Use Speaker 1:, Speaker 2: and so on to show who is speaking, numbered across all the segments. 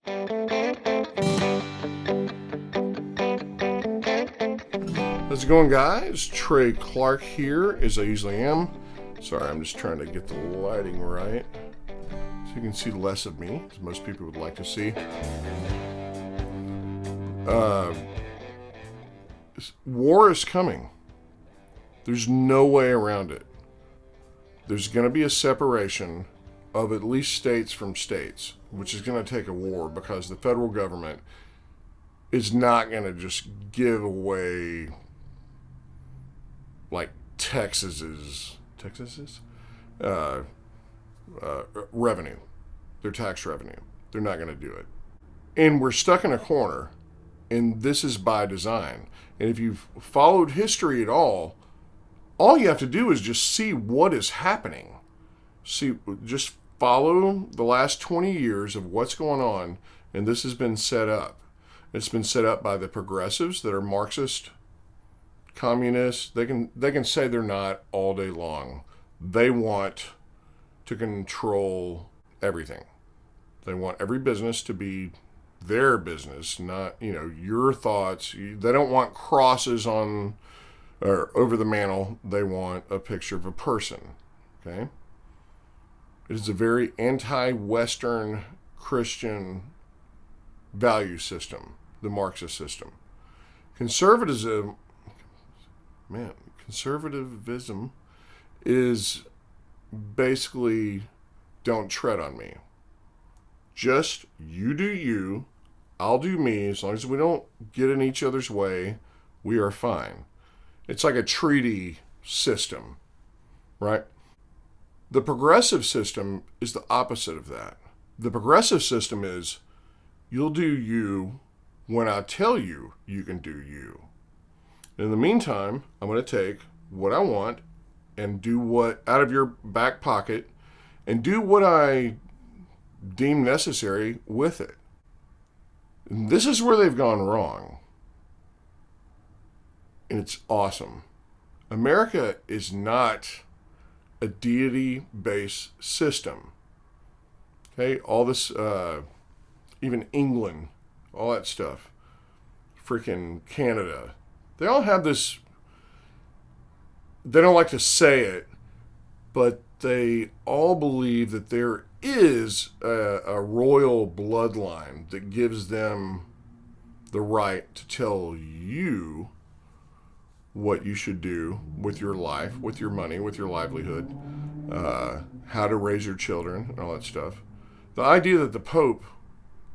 Speaker 1: How's it going, guys? Trey Clark here, as I usually am. Sorry, I'm just trying to get the lighting right so you can see less of me, as most people would like to see. War is coming. There's no way around it. There's going to be a separation of at least states from states, which is going to take a war, because the federal government is not going to just give away like Texas's revenue, their tax revenue. They're not going to do it. And we're stuck in a corner, and this is by design. And if you've followed history at all you have to do is just see what is happening. Just follow the last 20 years of what's going on, and this has been set up. It's been set up by the progressives that are Marxist, communists. They can say they're not all day long. They want to control everything. They want every business to be their business, not, your thoughts. They don't want crosses on or over the mantle. They want a picture of a person. Okay? It is a very anti-Western Christian value system, the Marxist system. Conservatism is basically, don't tread on me. Just you do you, I'll do me. As long as we don't get in each other's way, we are fine. It's like a treaty system, right? The progressive system is the opposite of that. The progressive system is, you'll do you when I tell you you can do you. In the meantime, I'm going to take what I want and do what out of your back pocket and do what I deem necessary with it. And this is where they've gone wrong. And it's awesome. America is not a deity-based system. Okay, all this, even England, all that stuff, freaking Canada, they all have this, they don't like to say it, but they all believe that there is a royal bloodline that gives them the right to tell you what you should do with your life, with your money, with your livelihood, how to raise your children, and all that stuff. The idea that the Pope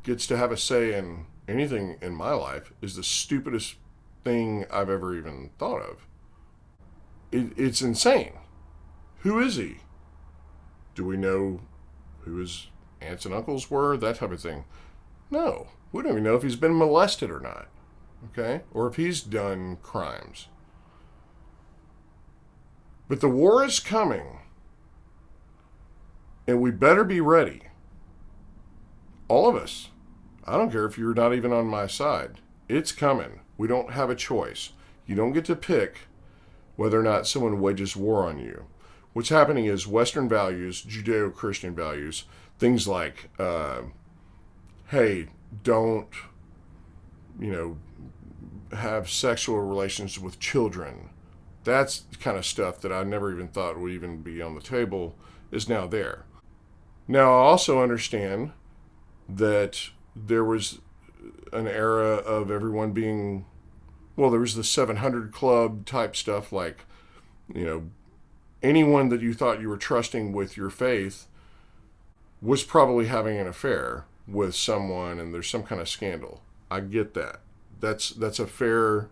Speaker 1: gets to have a say in anything in my life is the stupidest thing I've ever even thought of. It's insane. Who is he? Do we know who his aunts and uncles were? That type of thing. No. We don't even know if he's been molested or not. Okay? Or if he's done crimes. But the war is coming. And we better be ready. All of us. I don't care if you're not even on my side. It's coming. We don't have a choice. You don't get to pick whether or not someone wages war on you. What's happening is Western values, Judeo-Christian values, things like, hey, don't, have sexual relations with children. That's the kind of stuff that I never even thought would even be on the table, is now there. Now, I also understand that there was an era of everyone being, there was the 700 Club type stuff, like, anyone that you thought you were trusting with your faith was probably having an affair with someone, and there's some kind of scandal. I get that. That's a fair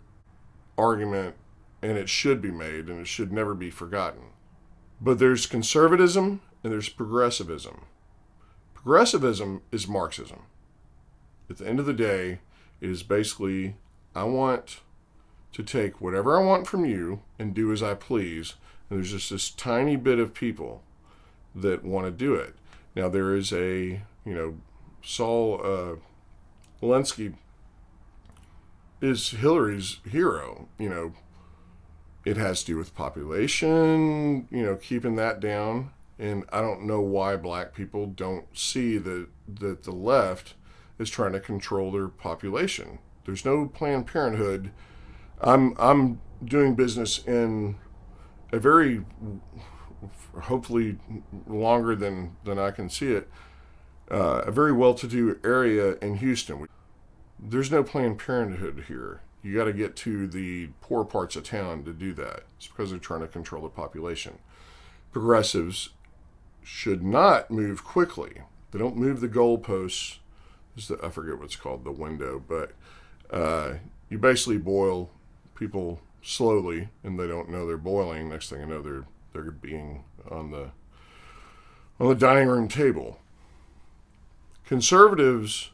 Speaker 1: argument, and it should be made, and it should never be forgotten. But there's conservatism and there's progressivism. Progressivism is Marxism. At the end of the day, it is basically, I want to take whatever I want from you and do as I please. And there's just this tiny bit of people that want to do it. Now, there is a, Saul Alinsky is Hillary's hero. It has to do with population, keeping that down. And I don't know why black people don't see that the left is trying to control their population. There's no Planned Parenthood. I'm doing business in a very, hopefully longer than I can see it, a very well-to-do area in Houston. There's no Planned Parenthood here. You got to get to the poor parts of town to do that. It's because they're trying to control the population. Progressives should not move quickly. They don't move the goalposts. I forget what it's called, the window, but you basically boil people slowly, and they don't know they're boiling. Next thing you know, they're being on the dining room table. Conservatives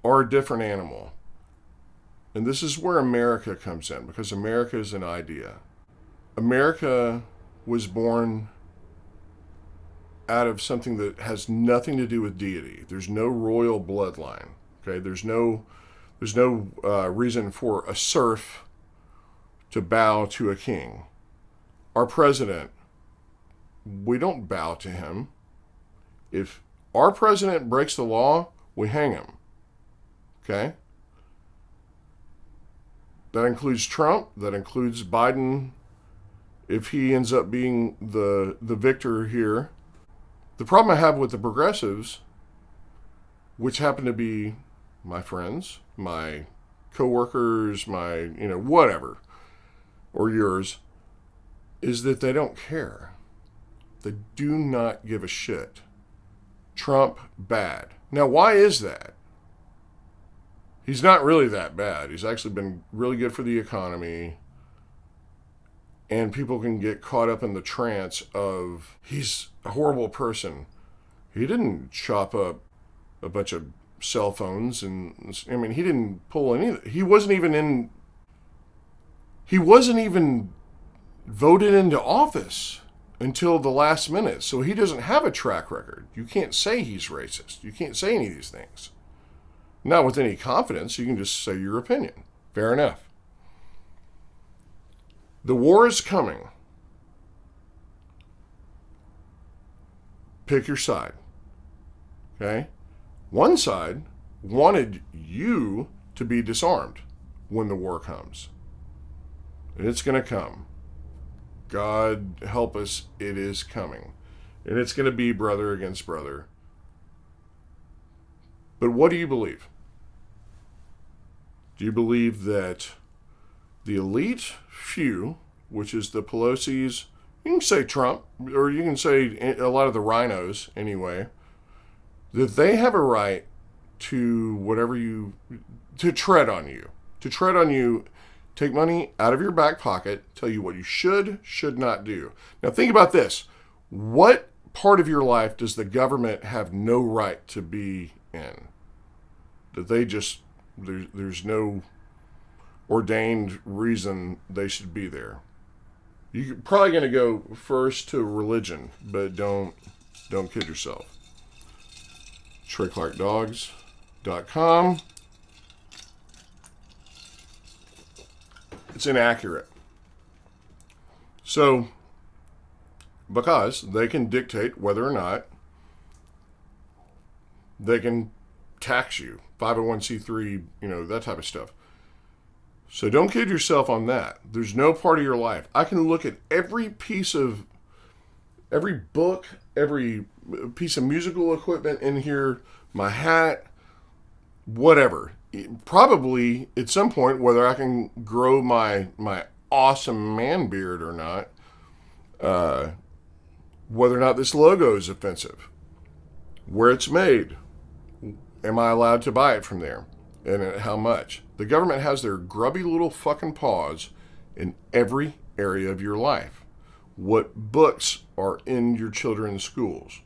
Speaker 1: are a different animal. And this is where America comes in, because America is an idea. America was born out of something that has nothing to do with deity. There's no royal bloodline. Okay, there's no reason for a serf to bow to a king. Our president, we don't bow to him. If our president breaks the law, we hang him. Okay? That includes Trump. That includes Biden, if he ends up being the victor here. The problem I have with the progressives, which happen to be my friends, my coworkers, my, whatever, or yours, is that they don't care. They do not give a shit. Trump, bad. Now, why is that? He's not really that bad. He's actually been really good for the economy. And people can get caught up in the trance of he's a horrible person. He didn't chop up a bunch of cell phones, and he didn't pull any. He wasn't even voted into office until the last minute. So he doesn't have a track record. You can't say he's racist. You can't say any of these things. Not with any confidence. You can just say your opinion. Fair enough. The war is coming. Pick your side. Okay? One side wanted you to be disarmed when the war comes. And it's going to come. God help us, it is coming. And it's going to be brother against brother. But what do you believe? Do you believe that the elite few, which is the Pelosi's, you can say Trump, or you can say a lot of the rhinos anyway, that they have a right to to tread on you, take money out of your back pocket, tell you what you should not do. Now think about this. What part of your life does the government have no right to be in? That they just, there's no ordained reason they should be there. You're probably going to go first to religion, but don't kid yourself. TreyClarkDogs.com. It's inaccurate. So, because they can dictate whether or not they can tax you, 501c3, that type of stuff. So don't kid yourself on that. There's no part of your life. I can look at every book, every piece of musical equipment in here, my hat, whatever. Probably at some point, whether I can grow my awesome man beard or not, whether or not this logo is offensive, where it's made, am I allowed to buy it from there, and at how much? The government has their grubby little fucking paws in every area of your life. What books are in your children's schools?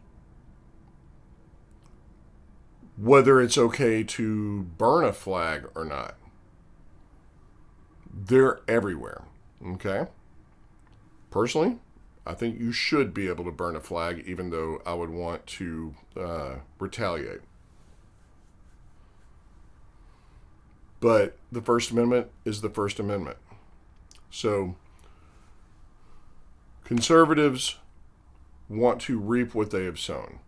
Speaker 1: Whether it's okay to burn a flag or not. They're everywhere, okay? Personally, I think you should be able to burn a flag, even though I would want to retaliate. But the First Amendment is the First Amendment. So conservatives want to reap what they have sown.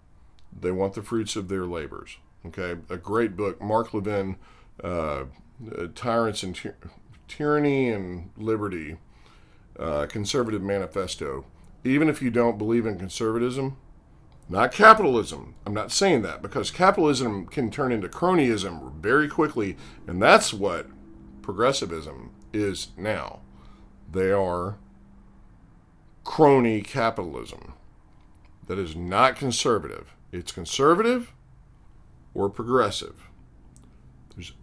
Speaker 1: They want the fruits of their labors. Okay, a great book, Mark Levin, Tyrants and Tyranny and Liberty, Conservative Manifesto. Even if you don't believe in conservatism, not capitalism. I'm not saying that, because capitalism can turn into cronyism very quickly, and that's what progressivism is now. They are crony capitalism. That is not conservative. It's conservative or progressive. There's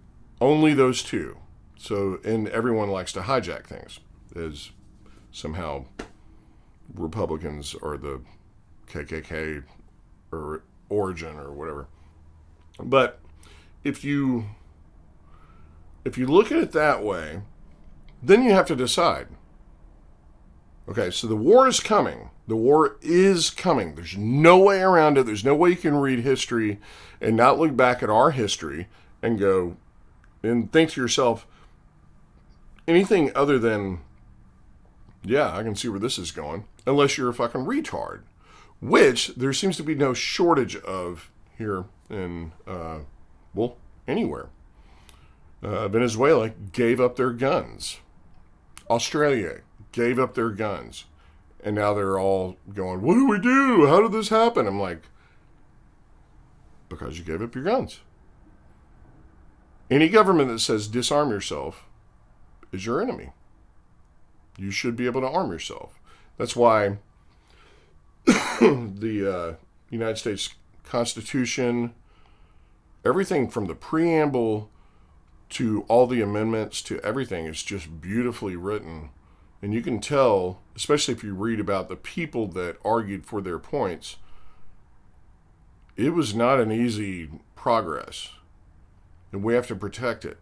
Speaker 1: only those two. So, and everyone likes to hijack things as somehow Republicans are the KKK or origin or whatever. But if you look at it that way, then you have to decide. Okay, so the war is coming. The war is coming. There's no way around it. There's no way you can read history and not look back at our history and go and think to yourself anything other than, yeah, I can see where this is going, unless you're a fucking retard, which there seems to be no shortage of here in, well, anywhere. Venezuela gave up their guns. Australia gave up their guns. And now they're all going, what do we do? How did this happen? I'm like, because you gave up your guns. Any government that says disarm yourself is your enemy. You should be able to arm yourself. That's why the United States Constitution, everything from the preamble to all the amendments to everything is just beautifully written. And you can tell, especially if you read about the people that argued for their points, it was not an easy progress. And we have to protect it.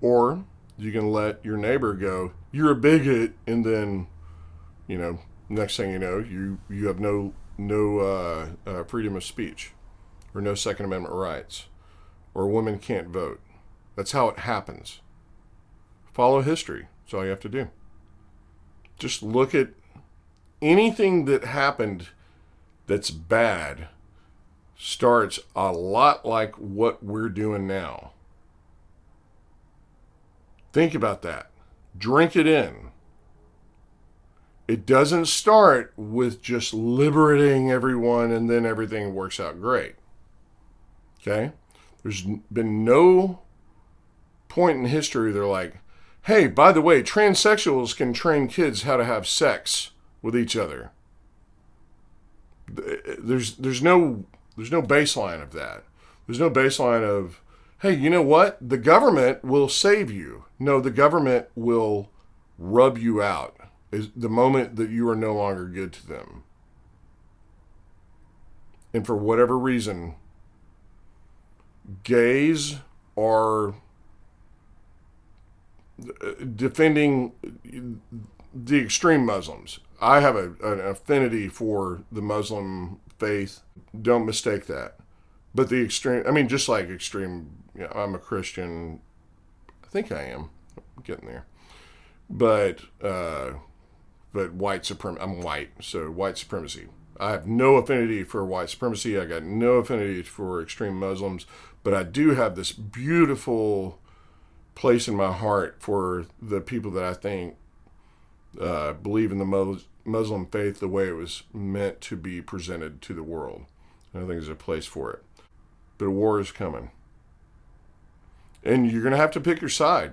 Speaker 1: Or you can let your neighbor go, you're a bigot, and then, next thing you know, you have no freedom of speech, or no Second Amendment rights, or women can't vote. That's how it happens. Follow history. That's all you have to do. Just look at anything that happened that's bad starts a lot like what we're doing now. Think about that. Drink it in. It doesn't start with just liberating everyone and then everything works out great. Okay? There's been no point in history they're like, hey, by the way, transsexuals can train kids how to have sex with each other. There's no baseline of that. There's no baseline of, hey, you know what? The government will save you. No, the government will rub you out is the moment that you are no longer good to them. And for whatever reason, gays are defending the extreme Muslims. I have an affinity for the Muslim faith. Don't mistake that. But the extreme, just like extreme, I'm a Christian. I think I am. I'm getting there. But white supremacy, I'm white, so white supremacy. I have no affinity for white supremacy. I got no affinity for extreme Muslims. But I do have this beautiful place in my heart for the people that I think believe in the Muslim faith the way it was meant to be presented to the world. And I think there's a place for it. But a war is coming. And you're going to have to pick your side.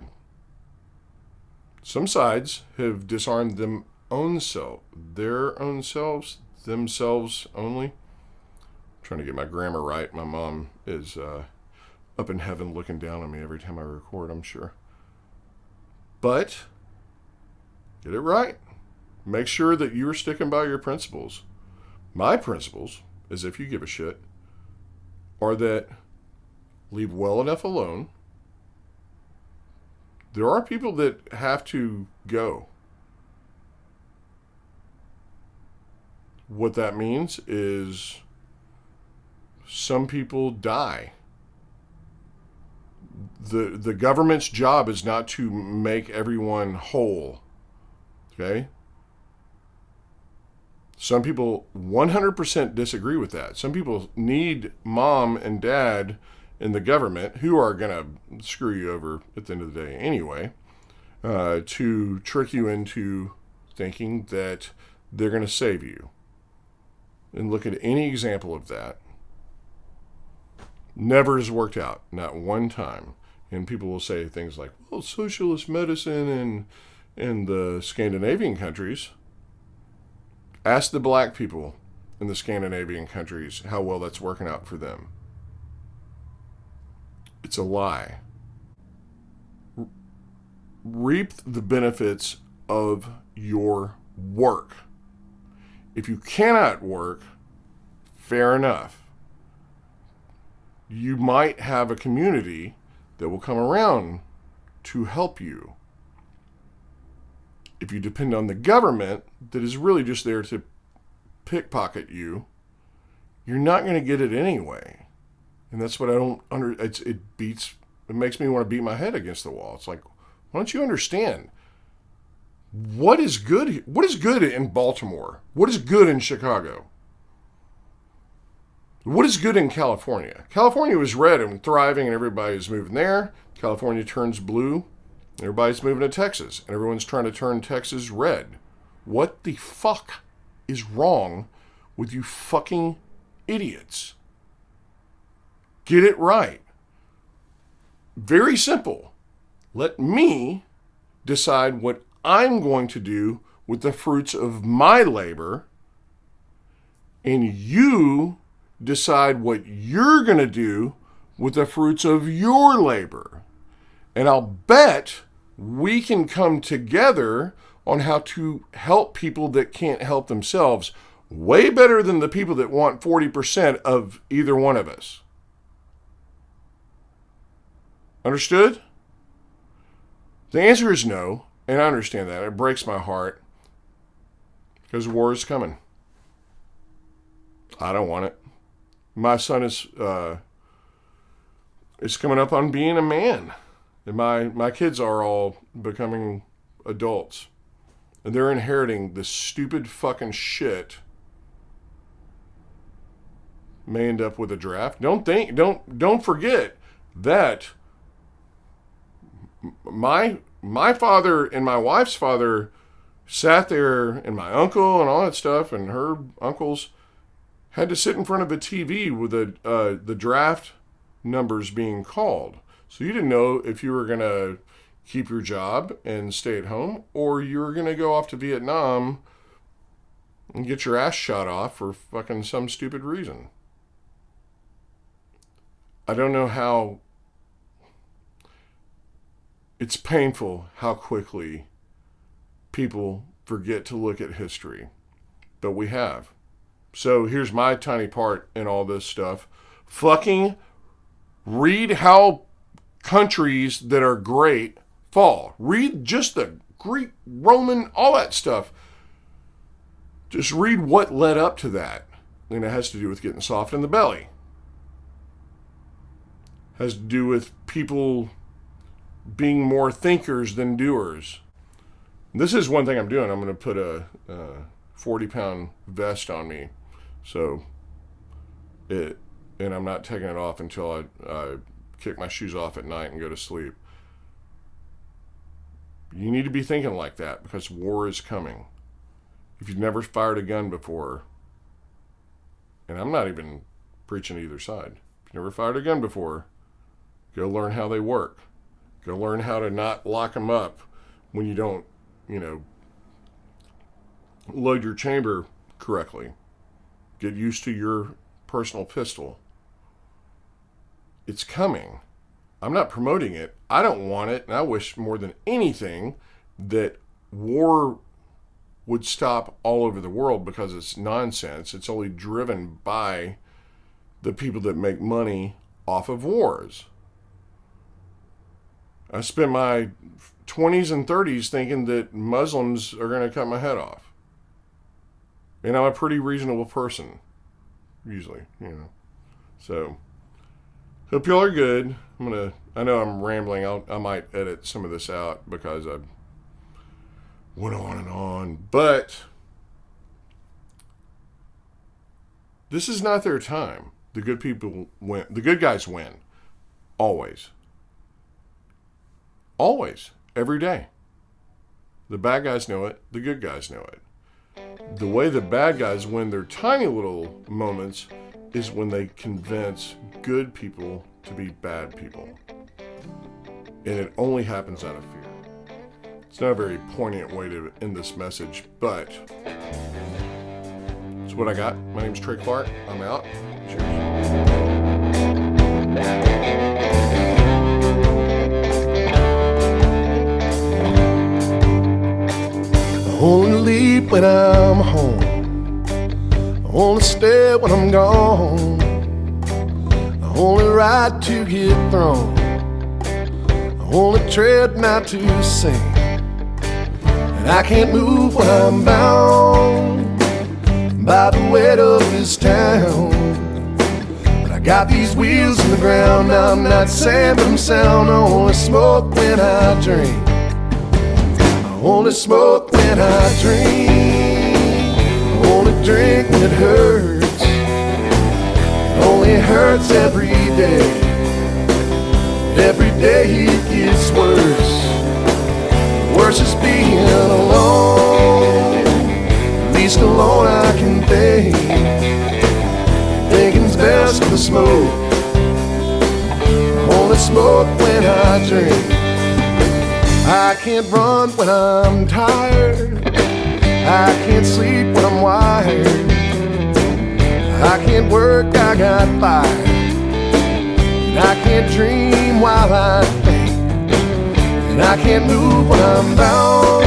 Speaker 1: Some sides have disarmed their own selves, themselves only. I'm trying to get my grammar right. My mom is up in heaven looking down on me every time I record, I'm sure. But get it right. Make sure that you're sticking by your principles. My principles, as if you give a shit, are that leave well enough alone. There are people that have to go. What that means is some people die. The government's job is not to make everyone whole. Okay? Some people 100% disagree with that. Some people need mom and dad in the government, who are going to screw you over at the end of the day anyway, to trick you into thinking that they're going to save you. And look at any example of that. Never has worked out, not one time. And people will say things like, well, socialist medicine in the Scandinavian countries. Ask the black people in the Scandinavian countries how well that's working out for them. It's a lie. Reap the benefits of your work. If you cannot work, fair enough. You might have a community that will come around to help you. If you depend on the government that is really just there to pickpocket you, you're not going to get it anyway. And that's what I don't it makes me want to beat my head against the wall. It's like, why don't you understand what is good? What is good in Baltimore? What is good in Chicago? What is good in California? California was red and thriving and everybody's moving there. California turns blue. Everybody's moving to Texas, and everyone's trying to turn Texas red. What the fuck is wrong with you fucking idiots? Get it right. Very simple. Let me decide what I'm going to do with the fruits of my labor, and you decide what you're going to do with the fruits of your labor. And I'll bet we can come together on how to help people that can't help themselves way better than the people that want 40% of either one of us. Understood? The answer is no, and I understand that. It breaks my heart because war is coming. I don't want it. My son is coming up on being a man. And my kids are all becoming adults. And they're inheriting this stupid fucking shit. May end up with a draft. Don't forget that my father and my wife's father sat there, and my uncle and all that stuff, and her uncles had to sit in front of a TV with the draft numbers being called. So you didn't know if you were going to keep your job and stay at home, or you were going to go off to Vietnam and get your ass shot off for fucking some stupid reason. I don't know how... It's painful how quickly people forget to look at history. But we have. So here's my tiny part in all this stuff. Fucking read how countries that are great fall. Read just the Greek, Roman, all that stuff. Just read what led up to that. And it has to do with getting soft in the belly. It has to do with people being more thinkers than doers. This is one thing I'm doing. I'm going to put a 40-pound vest on me. And I'm not taking it off until I kick my shoes off at night and go to sleep. You need to be thinking like that because war is coming. If you've never fired a gun before, and I'm not even preaching either side. If you've never fired a gun before, go learn how they work. Go learn how to not lock them up when you don't, load your chamber correctly. Get used to your personal pistol. It's coming. I'm not promoting it. I don't want it, and I wish more than anything that war would stop all over the world because it's nonsense. It's only driven by the people that make money off of wars. I spent my 20s and 30s thinking that Muslims are going to cut my head off. And I'm a pretty reasonable person, usually, So, hope y'all are good. I know I'm rambling. I might edit some of this out because I went on and on. But This is not their time. The good people win. The good guys win. Always. Always. Every day. The bad guys know it. The good guys know it. The way the bad guys win their tiny little moments is when they convince good people to be bad people. And it only happens out of fear. It's not a very poignant way to end this message, but it's what I got. My name's Trey Clark. I'm out. Cheers.
Speaker 2: I only leave when I'm home. I only stay when I'm gone. I only ride to get thrown. I only tread not to sing. And I can't move when I'm bound by the weight of this town. But I got these wheels in the ground. I'm not saying but I'm sound. I only smoke when I drink. Only smoke when I drink. Only drink when it hurts. It only hurts every day. Every day it gets worse. Worse is being alone. At least alone I can think. Thinking's best for the smoke. Only smoke when I drink. I can't run when I'm tired. I can't sleep when I'm wired. I can't work, I got fired. And I can't dream while I think. And I can't move when I'm bound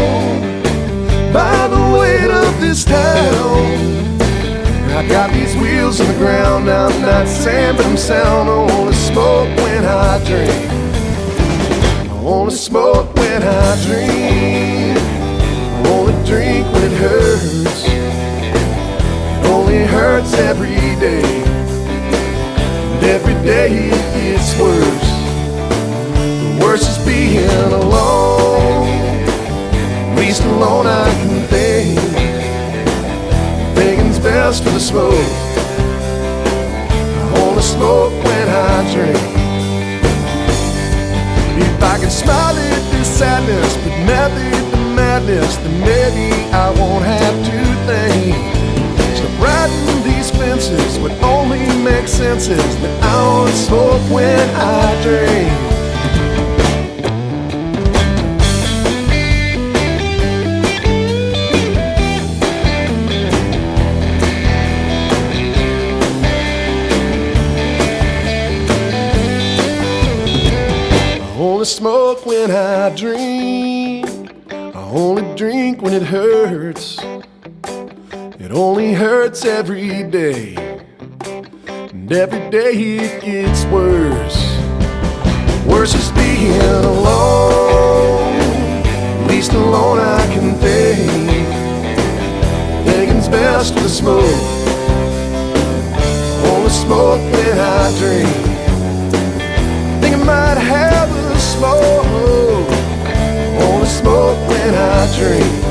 Speaker 2: by the weight of this town. I got these wheels in the ground. I'm not saying but I'm sound. I only smoke when I drink. I only smoke when I drink. I only drink when it hurts. It only hurts every day. And every day it gets worse. The worst is being alone. At least alone I can think. Thinking's best for the smoke. I only smoke when I drink. If I can smile at this sadness, but never at the madness, then maybe I won't have to think. Stop riding these fences, what only makes sense is that I only smoke when I drink. I only smoke when I drink. I only drink when it hurts. It only hurts every day. And every day it gets worse. Worse is being alone. At least alone I can think. Thinking's best for the smoke. Only smoke when I drink. Think I might have a smoke. Only smoke when I drink.